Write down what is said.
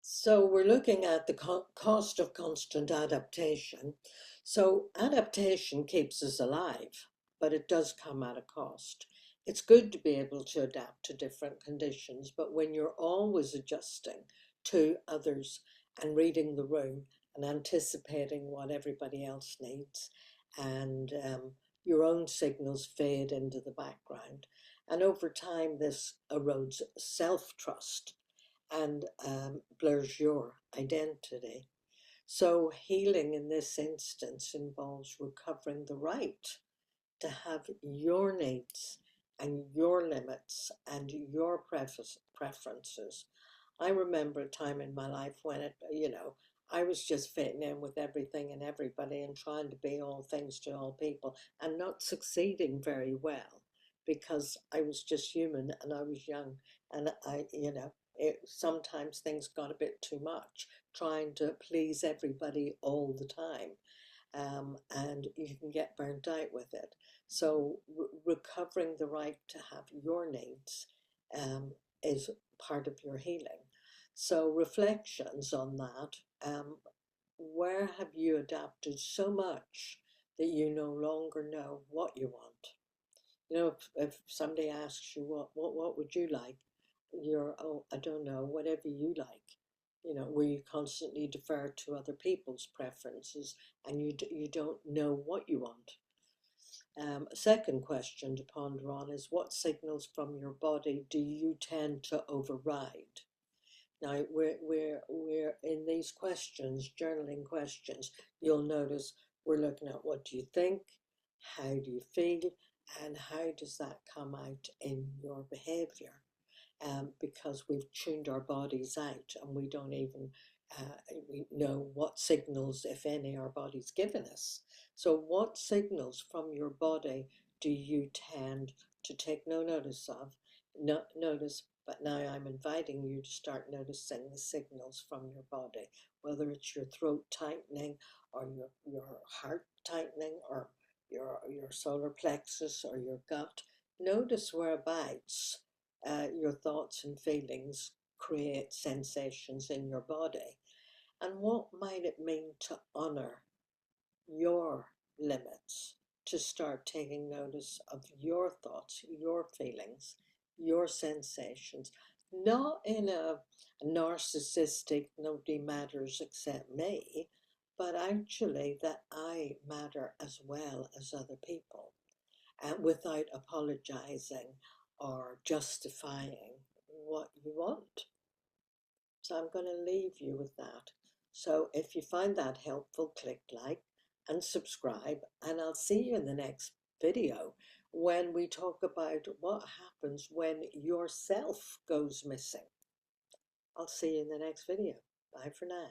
So we're looking at the cost of constant adaptation. So adaptation keeps us alive, but it does come at a cost. It's good to be able to adapt to different conditions, but when you're always adjusting to others and reading the room and anticipating what everybody else needs, and your own signals fade into the background. And over time, this erodes self-trust and blurs your identity. So, healing in this instance involves recovering the right to have your needs and your limits and your preferences. I remember a time in my life when I was just fitting in with everything and everybody and trying to be all things to all people and not succeeding very well because I was just human and I was young and sometimes things got a bit too much trying to please everybody all the time, and you can get burnt out with it. So recovering the right to have your needs is part of your healing. So reflections on that. Where have you adapted so much that you no longer know what you want? If somebody asks you what would you like, you're, oh, I don't know, whatever you like. Where you constantly defer to other people's preferences and you don't know what you want. A second question to ponder on is, what signals from your body do you tend to override? Now, we're in these questions, journaling questions, you'll notice we're looking at what do you think, how do you feel, and how does that come out in your behavior? Because we've tuned our bodies out and we don't even know what signals, if any, our body's given us. So what signals from your body do you tend to take no notice of? No notice, but now I'm inviting you to start noticing the signals from your body, whether it's your throat tightening or your heart tightening or your solar plexus or your gut. Notice whereabouts your thoughts and feelings create sensations in your body. And what might it mean to honor your limits, to start taking notice of your thoughts, your feelings, your sensations, not in a narcissistic, nobody matters except me, but actually that I matter as well as other people, and without apologizing or justifying what you want. So I'm going to leave you with that. So if you find that helpful, click like and subscribe, and I'll see you in the next video when we talk about what happens when yourself goes missing. I'll see you in the next video. Bye for now.